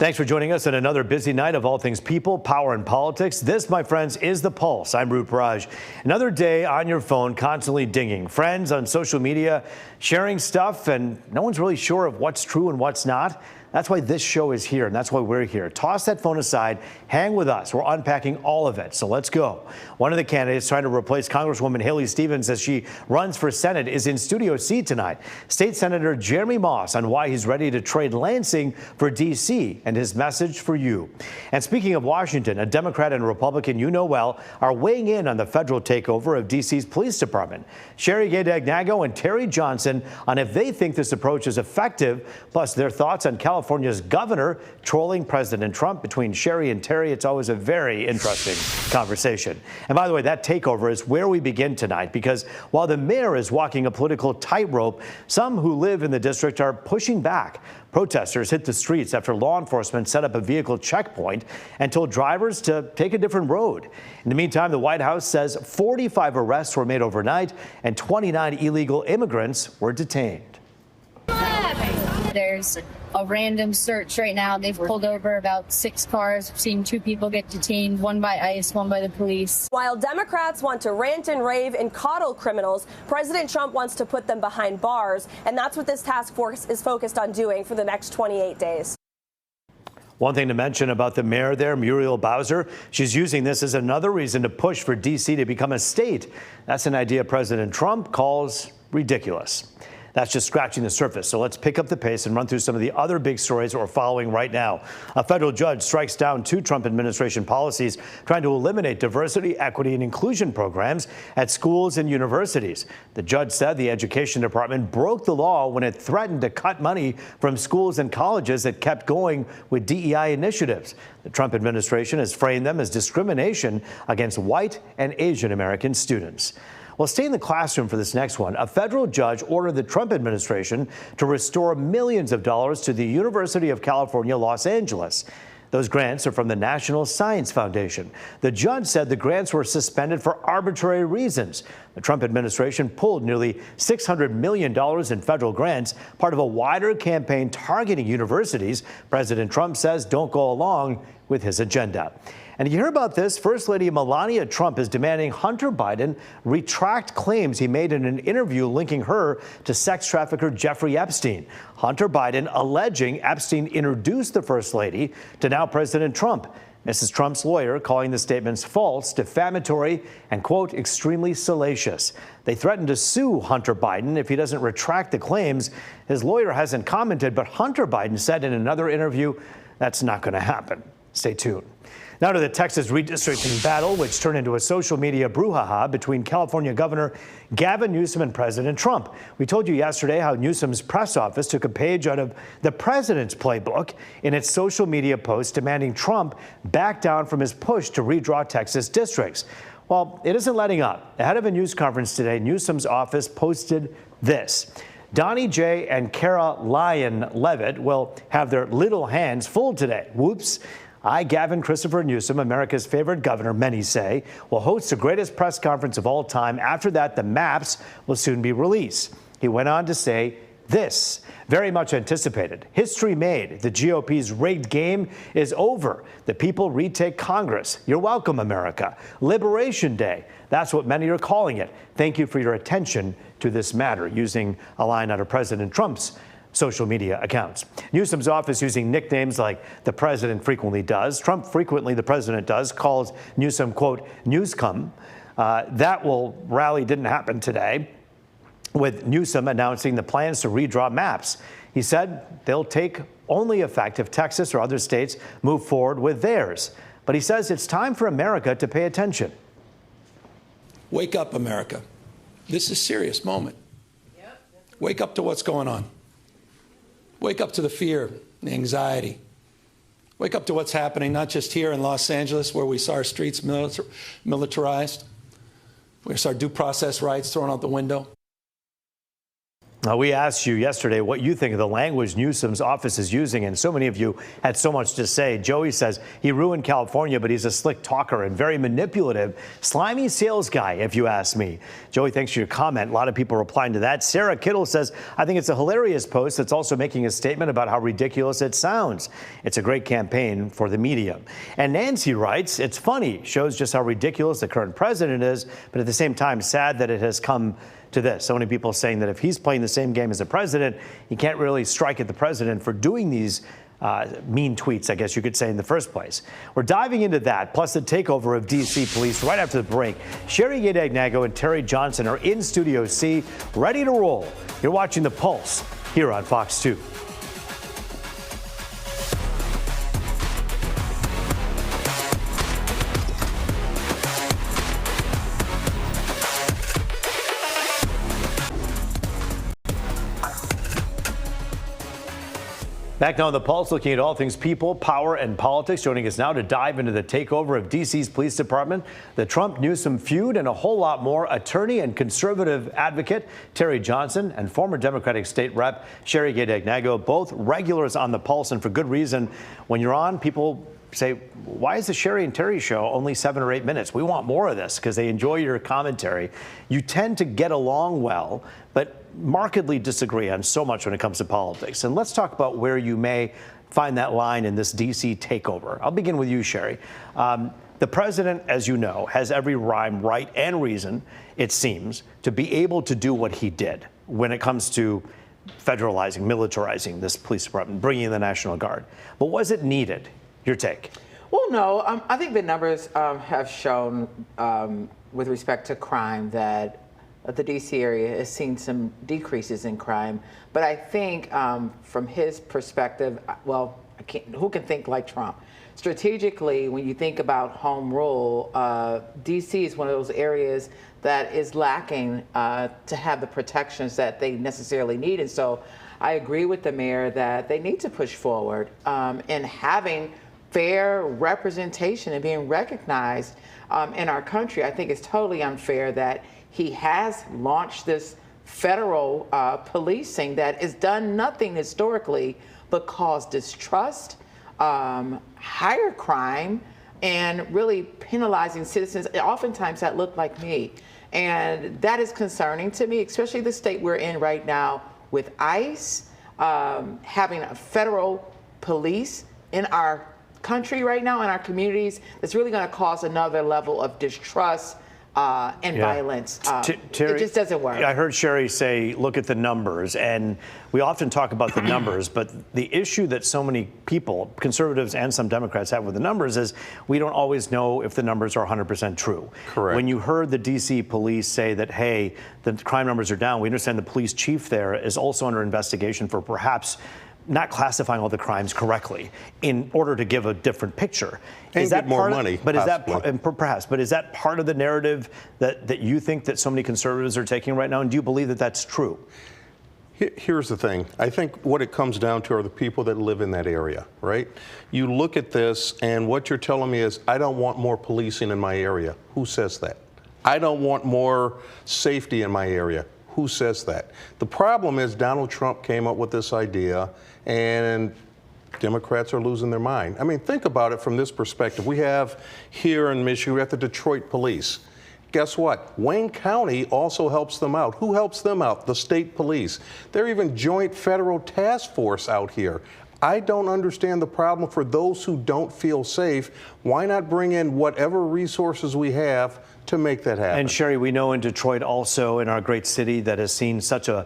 Thanks for joining us on another busy night of all things people, power, and politics. This, my friends, is The Pulse. I'm Roop Raj. Another day on your phone, constantly dinging. Friends on social media sharing stuff, and no one's really sure of what's true and what's not. That's why this show is here, and that's why we're here. Toss that phone aside. Hang with us. We're unpacking all of it, so let's go. One of the candidates trying to replace Congresswoman Haley Stevens as she runs for Senate is in Studio C tonight. State Senator Jeremy Moss on why he's ready to trade Lansing for D.C. and his message for you. And speaking of Washington, a Democrat and a Republican you know well are weighing in on the federal takeover of D.C.'s police department. Sherry Gay-Dagnago and Terry Johnson on if they think this approach is effective, plus their thoughts on California's governor trolling President Trump. Between Sherry and Terry, it's always a very interesting conversation. And by the way, that takeover is where we begin tonight, because while the mayor is walking a political tightrope, some who live in the district are pushing back. Protesters hit the streets after law enforcement set up a vehicle checkpoint and told drivers to take a different road. In the meantime, the White House says 45 arrests were made overnight and 29 illegal immigrants were detained. There's a random search right now. They've pulled over about 6 cars. We've seen 2 people get detained, one by ICE, one by the police. While Democrats want to rant and rave and coddle criminals, President Trump wants to put them behind bars, and that's what this task force is focused on doing for the next 28 days. One thing to mention about the mayor there, Muriel Bowser, she's using this as another reason to push for D.C. to become a state. That's an idea President Trump calls ridiculous. That's just scratching the surface. So let's pick up the pace and run through some of the other big stories that we're following right now. A federal judge strikes down 2 Trump administration policies trying to eliminate diversity, equity, and inclusion programs at schools and universities. The judge said the education department broke the law when it threatened to cut money from schools and colleges that kept going with DEI initiatives. The Trump administration has framed them as discrimination against white and Asian American students. Well, stay in the classroom for this next one. A federal judge ordered the Trump administration to restore millions of dollars to the University of California, Los Angeles. Those grants are from the National Science Foundation. The judge said the grants were suspended for arbitrary reasons. The Trump administration pulled nearly $600 million in federal grants, part of a wider campaign targeting universities President Trump says don't go along with his agenda. And you hear about this, First Lady Melania Trump is demanding Hunter Biden retract claims he made in an interview linking her to sex trafficker Jeffrey Epstein. Hunter Biden alleging Epstein introduced the First Lady to now President Trump. Mrs. Trump's lawyer calling the statements false, defamatory, and, quote, extremely salacious. They threatened to sue Hunter Biden if he doesn't retract the claims. His lawyer hasn't commented, but Hunter Biden said in another interview that's not going to happen. Stay tuned. Now to the Texas redistricting battle, which turned into a social media brouhaha between California Governor Gavin Newsom and President Trump. We told you yesterday how Newsom's press office took a page out of the president's playbook in its social media post demanding Trump back down from his push to redraw Texas districts. Well, it isn't letting up. Ahead of a news conference today, Newsom's office posted this. Donnie J. and Kara Lyon Levitt will have their little hands full today. Whoops. I, Gavin Christopher Newsom, America's favorite governor, many say, will host the greatest press conference of all time. After that, the maps will soon be released. He went on to say this, very much anticipated. History made. The GOP's rigged game is over. The people retake Congress. You're welcome, America. Liberation Day. That's what many are calling it. Thank you for your attention to this matter, using a line out of President Trump's social media accounts. Newsom's office using nicknames like the president frequently does. Trump frequently, the president does, calls Newsom, quote, Newscom. That rally didn't happen today, with Newsom announcing the plans to redraw maps. He said they'll take only effect if Texas or other states move forward with theirs. But he says it's time for America to pay attention. Wake up, America. This is a serious moment. Wake up to what's going on. Wake up to the fear, the anxiety. Wake up to what's happening, not just here in Los Angeles, where we saw our streets militarized. We saw our due process rights thrown out the window. We asked you yesterday what you think of the language Newsom's office is using, and so many of you had so much to say. Joey says he ruined California, but he's a slick talker and very manipulative, slimy sales guy, if you ask me. Joey, thanks for your comment. A lot of people replying to that. Sarah Kittle says, I think it's a hilarious post that's also making a statement about how ridiculous it sounds. It's a great campaign for the media. And Nancy writes, it's funny, shows just how ridiculous the current president is, but at the same time, sad that it has come to this. So many people saying that if he's playing the same game as the president, he can't really strike at the president for doing these mean tweets, I guess you could say, in the first place. We're diving into that, plus the takeover of D.C. police right after the break. Sherry Gay-Dagnago and Terry Johnson are in Studio C, ready to roll. You're watching The Pulse here on Fox 2. Back now on The Pulse, looking at all things people, power, and politics. Joining us now to dive into the takeover of D.C.'s police department, the Trump-Newsom feud, and a whole lot more, attorney and conservative advocate Terry Johnson and former Democratic state rep Sherry Gay-Dagnago, both regulars on The Pulse, and for good reason. When you're on, people say, why is the Sherry and Terry show only 7 or 8 minutes? We want more of this, because they enjoy your commentary. You tend to get along well, but markedly disagree on so much when it comes to politics. And let's talk about where you may find that line in this D.C. takeover. I'll begin with you, Sherry. The president, as you know, has every rhyme, right, and reason, it seems, to be able to do what he did when it comes to federalizing, militarizing this police department, bringing in the National Guard. But was it needed? Your take? Well, no. I think the numbers have shown, with respect to crime, that the D.C. area has seen some decreases in crime. But I think from his perspective, well, who can think like Trump? Strategically, when you think about home rule, D.C. is one of those areas that is lacking to have the protections that they necessarily need. And so I agree with the mayor that they need to push forward in having fair representation and being recognized in our country. I think it's totally unfair that he has launched this federal policing that has done nothing historically but cause distrust, higher crime, and really penalizing citizens, oftentimes that look like me. And that is concerning to me, especially the state we're in right now with ICE, having a federal police in our country right now, in our communities, that's really going to cause another level of distrust and violence. Terry, it just doesn't work. I heard Sherry say, look at the numbers, and we often talk about the numbers, but the issue that so many people, conservatives and some Democrats, have with the numbers is we don't always know if the numbers are 100% true. Correct. When you heard the D.C. police say that, hey, the crime numbers are down, we understand the police chief there is also under investigation for perhaps not classifying all the crimes correctly in order to give a different picture. And get more money, but is that possibly. perhaps? But is that part of the narrative that you think that so many conservatives are taking right now? And do you believe that that's true? Here's the thing. I think what it comes down to are the people that live in that area, right? You look at this, and what you're telling me is, I don't want more policing in my area. Who says that? I don't want more safety in my area. Who says that? The problem is Donald Trump came up with this idea, and Democrats are losing their mind. I mean, think about it from this perspective. We have here in Michigan, we have the Detroit police. Guess what? Wayne County also helps them out. Who helps them out? The state police. They're even joint federal task force out here. I don't understand the problem for those who don't feel safe. Why not bring in whatever resources we have to make that happen? And Sherry, we know in Detroit also, in our great city that has seen such a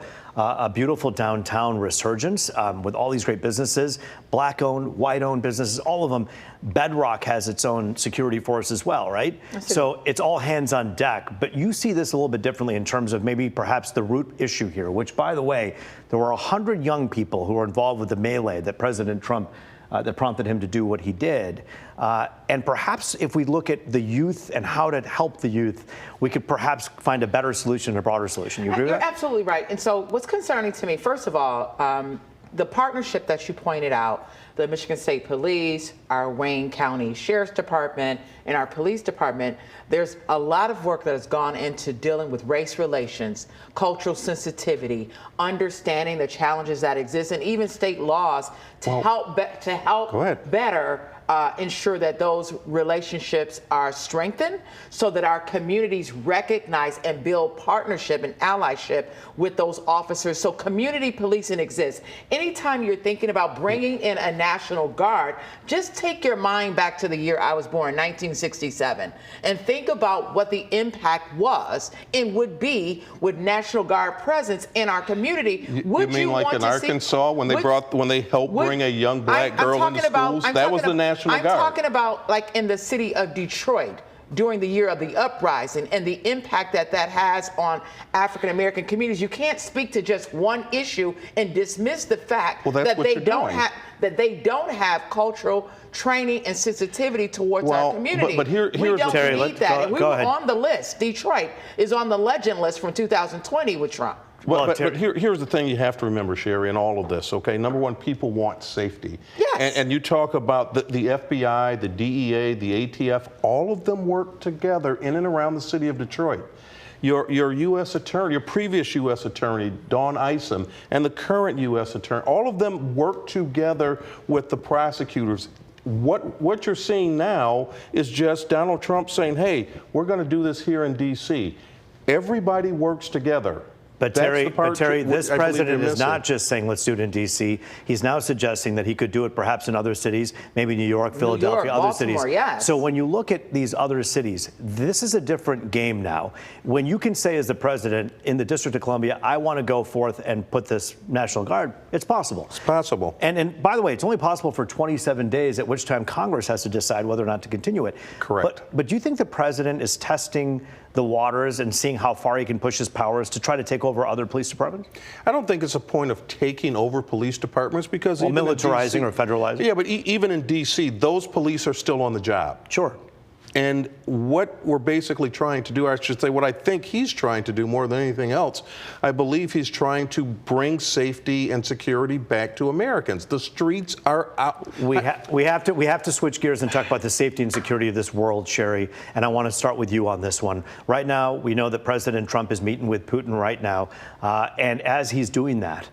beautiful downtown resurgence with all these great businesses, black-owned, white-owned businesses, all of them. Bedrock has its own security force as well, right? So it's all hands on deck. But you see this a little bit differently in terms of maybe perhaps the root issue here, which, by the way, there were 100 young people who were involved with the melee that President Trump that prompted him to do what he did. And perhaps if we look at the youth and how to help the youth, we could perhaps find a better solution, a broader solution. You agree with that? You're absolutely right. And so what's concerning to me, first of all, the partnership that you pointed out, the Michigan State Police, our Wayne County Sheriff's Department, and our police department, there's a lot of work that has gone into dealing with race relations, cultural sensitivity, understanding the challenges that exist, and even state laws to help better ensure that those relationships are strengthened so that our communities recognize and build partnership and allyship with those officers so community policing exists. Anytime you're thinking about bringing in a National Guard, just take your mind back to the year I was born, 1967, and think about what the impact was and would be with National Guard presence in our community. You mean like in Arkansas when they helped bring a young black girl into schools? That was the National Guard. I'm talking about like in the city of Detroit during the year of the uprising and the impact that that has on African American communities. You can't speak to just one issue and dismiss the fact that they don't have cultural training and sensitivity towards our community. But here's we don't Terry, need that. And we go were ahead. on the list. Detroit is on the legend list from 2020 with Trump. But here's the thing you have to remember, Sherry, in all of this, okay? Number one, people want safety. Yes. And you talk about the FBI, the DEA, the ATF, all of them work together in and around the city of Detroit. Your U.S. attorney, your previous U.S. attorney, Dawn Isom, and the current U.S. attorney, all of them work together with the prosecutors. What you're seeing now is just Donald Trump saying, hey, we're going to do this here in D.C. Everybody works together. But Terry, this president is not just saying let's do it in D.C. He's now suggesting that he could do it perhaps in other cities, maybe New York, Philadelphia, other cities. Yes. So when you look at these other cities, this is a different game now. When you can say as the president in the District of Columbia, I want to go forth and put this National Guard, it's possible. It's possible. And by the way, it's only possible for 27 days, at which time Congress has to decide whether or not to continue it. Correct. But do you think the president is testing the waters and seeing how far he can push his powers to try to take over other police departments? I don't think it's a point of taking over police departments because militarizing or federalizing. Yeah, but even in D.C., those police are still on the job. Sure. And what we're basically trying to do, I should say, what I think he's trying to do more than anything else, I believe he's trying to bring safety and security back to Americans. The streets are out. We have to switch gears and talk about the safety and security of this world, Sherry. And I want to start with you on this one. Right now, we know that President Trump is meeting with Putin right now. And as he's doing that,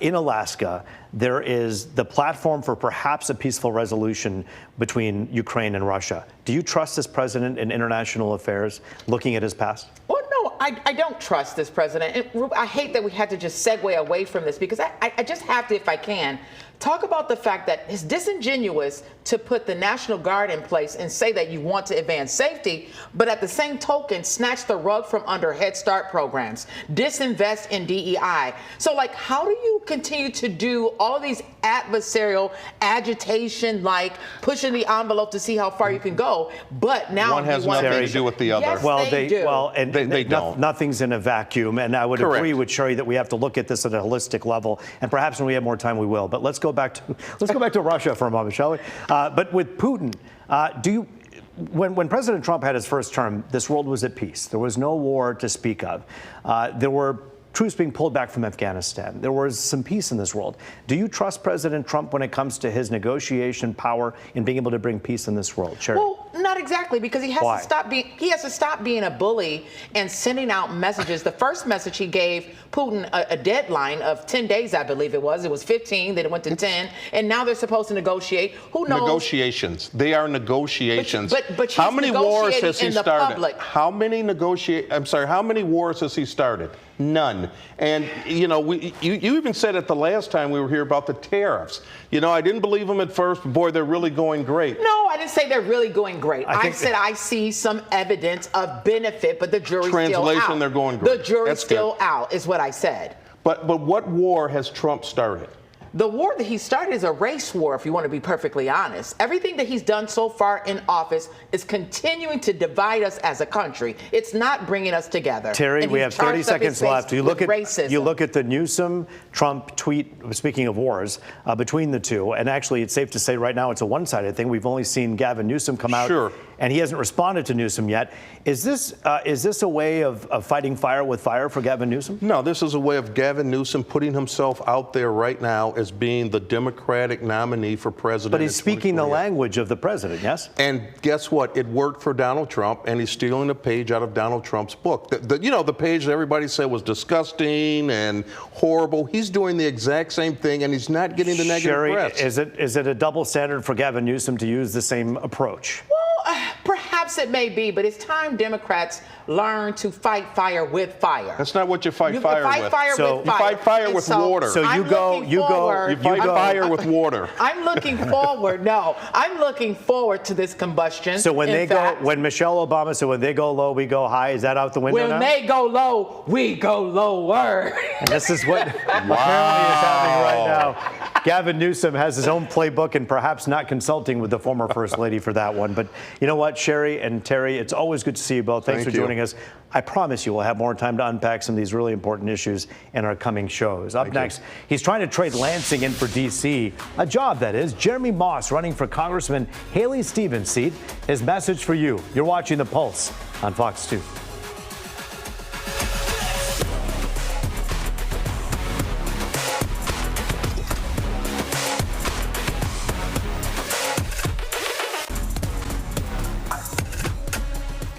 in Alaska, there is the platform for perhaps a peaceful resolution between Ukraine and Russia. Do you trust this president in international affairs, looking at his past? Well, no, I don't trust this president. And I hate that we had to just segue away from this because I just have to, if I can, talk about the fact that it's disingenuous to put the National Guard in place and say that you want to advance safety, but at the same token, snatch the rug from under Head Start programs, disinvest in DEI. So, like, how do you continue to do all of these adversarial agitation, like pushing the envelope to see how far you can go, but now one has nothing to do with the other. Yes, Well, they do. Well, and they don't. Nothing's in a vacuum, and I would agree with Sherry that we have to look at this at a holistic level, and perhaps when we have more time, we will. But let's go back to Russia for a moment, shall we? But with Putin, when President Trump had his first term, this world was at peace. There was no war to speak of. There were troops being pulled back from Afghanistan. There was some peace in this world. Do you trust President Trump when it comes to his negotiation power in being able to bring peace in this world? Sherry? Well, not exactly, because he has to stop being a bully and sending out messages. The first message he gave Putin a deadline of 10 days, I believe it was. It was 15, then it went to 10, and now they're supposed to negotiate. Who knows? Negotiations. They are negotiations. But how many wars has he started? Public. How many wars has he started? None. And, you know, you even said it the last time we were here about the tariffs. You know, I didn't believe them at first, but boy, they're really going great. No, I didn't say they're really going great. I said I see some evidence of benefit, but the jury's still out. Translation, they're going great. The jury's That's still good. out, is what I said. But what war has Trump started? The war that he started is a race war, if you want to be perfectly honest. Everything that he's done so far in office is continuing to divide us as a country. It's not bringing us together. Terry, we have 30 seconds left. You look at the Newsom-Trump tweet, speaking of wars, between the two, and actually it's safe to say right now it's a one-sided thing. We've only seen Gavin Newsom come out, and he hasn't responded to Newsom yet. Is this a way of fighting fire with fire for Gavin Newsom? No, this is a way of Gavin Newsom putting himself out there right now as as being the Democratic nominee for president. But he's in speaking the 2028. language of the president, yes? And guess what? It worked for Donald Trump, and he's stealing a page out of Donald Trump's book. The page that everybody said was disgusting and horrible. He's doing the exact same thing, and he's not getting the negative Sherry, press. is it a double standard for Gavin Newsom to use the same approach? Perhaps it may be, but it's time Democrats learn to fight fire with fire. That's not what you fight You fire fight with. fire So- with You fire. fight fire And with water. So I'm looking forward- You fight fire with water. I'm looking forward. No, I'm looking forward to this combustion. So when when Michelle Obama said when they go low, we go high, is that out the window when now? they go low, we go lower. And this is what apparently is happening right now. Gavin Newsom has his own playbook and perhaps not consulting with the former First Lady for that one. But you know what, Sherry and Terry, it's always good to see you both. Thanks Thank for you. joining us. I promise you we'll have more time to unpack some of these really important issues in our coming shows. Up next, he's trying to trade Lansing in for D.C., a job that is. Jeremy Moss running for Congressman Haley Stevens' seat. His message for you. You're watching The Pulse on Fox 2.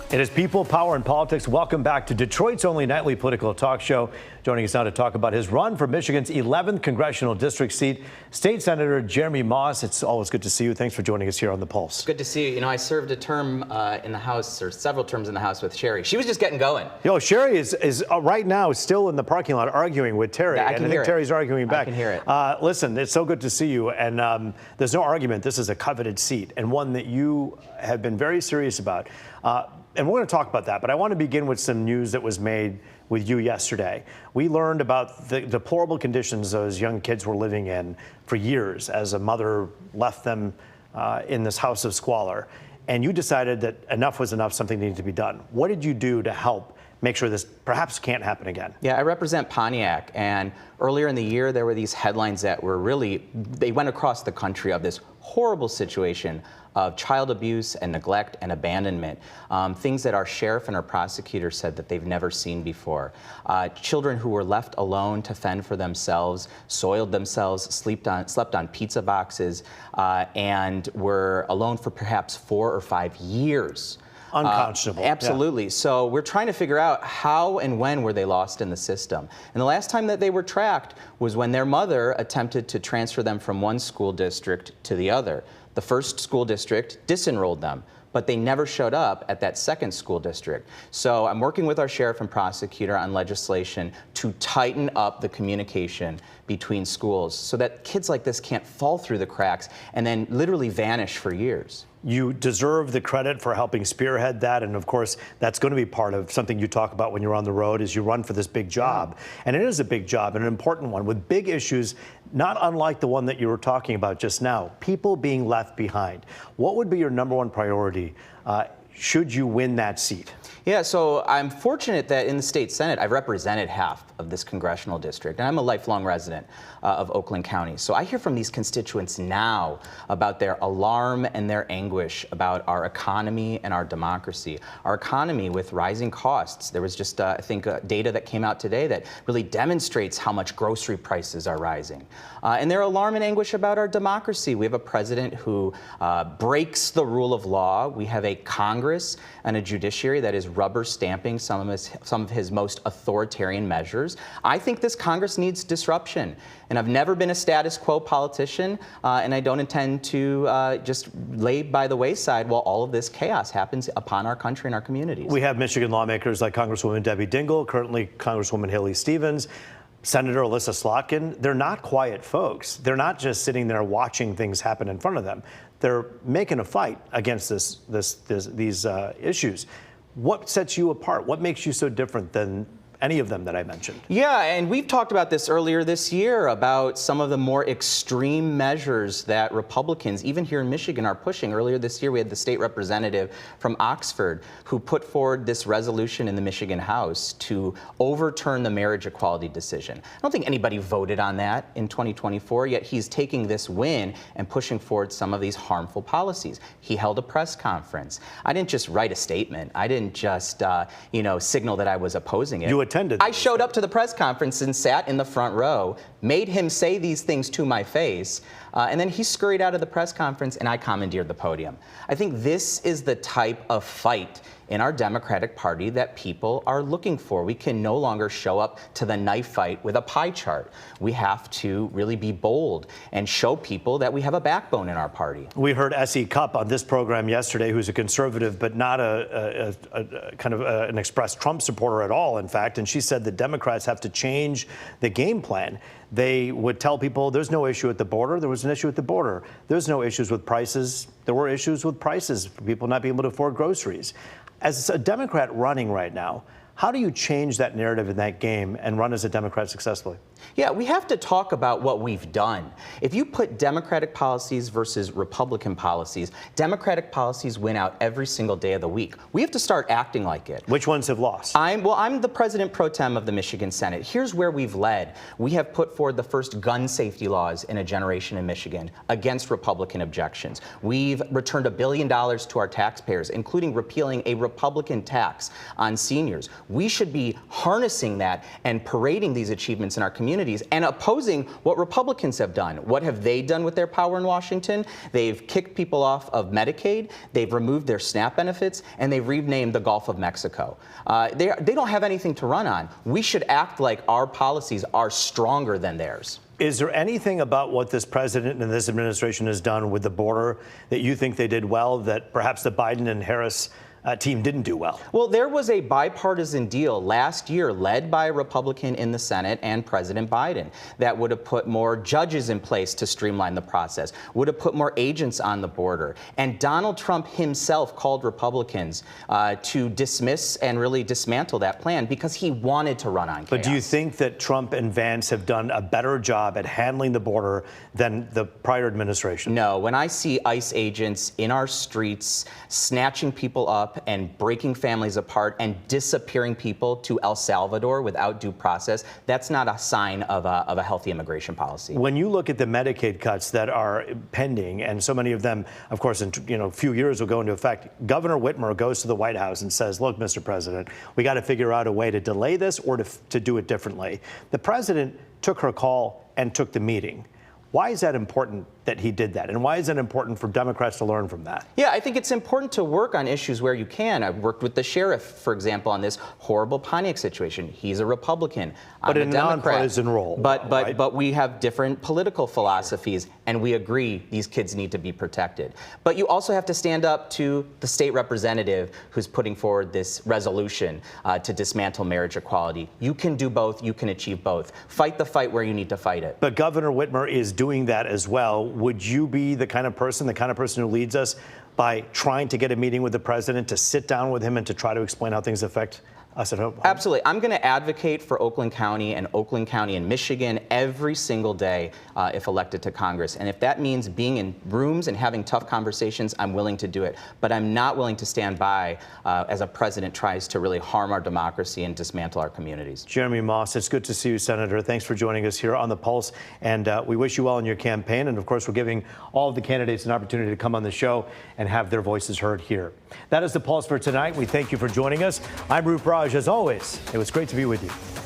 It is People, Power, and Politics. Welcome back to Detroit's only nightly political talk show. Joining us now to talk about his run for Michigan's 11th congressional district seat, State Senator Jeremy Moss. It's always good to see you. Thanks for joining us here on The Pulse. Good to see you. You know, I served a term in the House, or several terms in the House with Sherry. She was just getting going. Yo, Sherry is right now still in the parking lot arguing with Terry. Yeah, I and can I hear think it. Terry's arguing back. I can hear it. Listen, it's so good to see you. And there's no argument. This is a coveted seat and one that you have been very serious about. And we're going to talk about that, but I want to begin with some news that was made with you yesterday. We learned about the deplorable conditions those young kids were living in for years as a mother left them in this house of squalor. And you decided that enough was enough, something needed to be done. What did you do to help make sure this perhaps can't happen again? Yeah, I represent Pontiac, and earlier in the year there were these headlines that were they went across the country of this horrible situation of child abuse and neglect and abandonment, things that our sheriff and our prosecutor said that they've never seen before. Children who were left alone to fend for themselves, soiled themselves, slept on pizza boxes, and were alone for perhaps 4 or 5 years. Unconscionable. Absolutely. Yeah. So we're trying to figure out how and when were they lost in the system. And the last time that they were tracked was when their mother attempted to transfer them from one school district to the other. The first school district disenrolled them, but they never showed up at that second school district. So I'm working with our sheriff and prosecutor on legislation to tighten up the communication between schools so that kids like this can't fall through the cracks and then literally vanish for years. You deserve the credit for helping spearhead that. And of course, that's going to be part of something you talk about when you're on the road is you run for this big job. And it is a big job and an important one with big issues, not unlike the one that you were talking about just now, people being left behind. What would be your number one priority should you win that seat? Yeah, so I'm fortunate that in the state Senate, I've represented half of this congressional district, and I'm a lifelong resident of Oakland County. So I hear from these constituents now about their alarm and their anguish about our economy and our democracy. Our economy with rising costs. There was just, I think, data that came out today that really demonstrates how much grocery prices are rising. And their alarm and anguish about our democracy. We have a president who breaks the rule of law. We have a Congress and a judiciary that is rubber stamping some of his most authoritarian measures. I think this Congress needs disruption. And I've never been a status quo politician, and I don't intend to just lay by the wayside while all of this chaos happens upon our country and our communities. We have Michigan lawmakers like Congresswoman Debbie Dingell, currently Congresswoman Haley Stevens, Senator Alyssa Slotkin. They're not quiet folks. They're not just sitting there watching things happen in front of them. They're making a fight against these issues. What sets you apart? What makes you so different than any of them that I mentioned? Yeah, and we've talked about this earlier this year about some of the more extreme measures that Republicans, even here in Michigan, are pushing. Earlier this year, we had the state representative from Oxford who put forward this resolution in the Michigan House to overturn the marriage equality decision. I don't think anybody voted on that in 2024, yet he's taking this win and pushing forward some of these harmful policies. He held a press conference. I didn't just write a statement. I didn't just, signal that I was opposing it. You attended. I showed up to the press conference and sat in the front row, made him say these things to my face, and then he scurried out of the press conference and I commandeered the podium. I think this is the type of fight in our Democratic Party that people are looking for. We can no longer show up to the knife fight with a pie chart. We have to really be bold and show people that we have a backbone in our party. We heard S.E. Cupp on this program yesterday, who's a conservative, but not a kind of an expressed Trump supporter at all, in fact, and she said the Democrats have to change the game plan. They would tell people there's no issue at the border. There was an issue at the border. There's no issues with prices. There were issues with prices, people not being able to afford groceries. As a Democrat running right now, how do you change that narrative in that game and run as a Democrat successfully? Yeah, we have to talk about what we've done. If you put Democratic policies versus Republican policies, Democratic policies win out every single day of the week. We have to start acting like it. Which ones have lost? I'm the president pro tem of the Michigan Senate. Here's where we've led. We have put forward the first gun safety laws in a generation in Michigan against Republican objections. We've returned $1 billion to our taxpayers, including repealing a Republican tax on seniors. We should be harnessing that and parading these achievements in our communities and opposing what Republicans have done. What have they done with their power in Washington? They've kicked people off of Medicaid, they've removed their SNAP benefits, and they've renamed the Gulf of Mexico. They don't have anything to run on. We should act like our policies are stronger than theirs. Is there anything about what this president and this administration has done with the border that you think they did well that perhaps the Biden and Harris team didn't do well? Well, there was a bipartisan deal last year led by a Republican in the Senate and President Biden that would have put more judges in place to streamline the process, would have put more agents on the border. And Donald Trump himself called Republicans to dismiss and really dismantle that plan because he wanted to run on chaos. But do you think that Trump and Vance have done a better job at handling the border than the prior administration? No. When I see ICE agents in our streets snatching people up and breaking families apart and disappearing people to El Salvador without due process, that's not a sign of a healthy immigration policy. When you look at the Medicaid cuts that are pending, and so many of them, of course, in a few years will go into effect, Governor Whitmer goes to the White House and says, look, Mr. President, we got to figure out a way to delay this or to do it differently. The president took her call and took the meeting. Why is that important that he did that? And why is it important for Democrats to learn from that? Yeah, I think it's important to work on issues where you can. I've worked with the sheriff, for example, on this horrible Pontiac situation. He's a Republican. But I'm in a a Democrat. nonpartisan role. But we have different political philosophies, and we agree these kids need to be protected. But you also have to stand up to the state representative who's putting forward this resolution to dismantle marriage equality. You can do both. You can achieve both. Fight the fight where you need to fight it. But Governor Whitmer is doing that as well. Would you be the kind of person who leads us by trying to get a meeting with the president, to sit down with him and to try to explain how things affect us at home? Absolutely. I'm going to advocate for Oakland County and Michigan every single day if elected to Congress. And if that means being in rooms and having tough conversations, I'm willing to do it. But I'm not willing to stand by as a president tries to really harm our democracy and dismantle our communities. Jeremy Moss, it's good to see you, Senator. Thanks for joining us here on The Pulse. And we wish you well in your campaign. And of course, we're giving all of the candidates an opportunity to come on the show and have their voices heard here. That is The Pulse for tonight. We thank you for joining us. I'm Rup Raj. As always, it was great to be with you.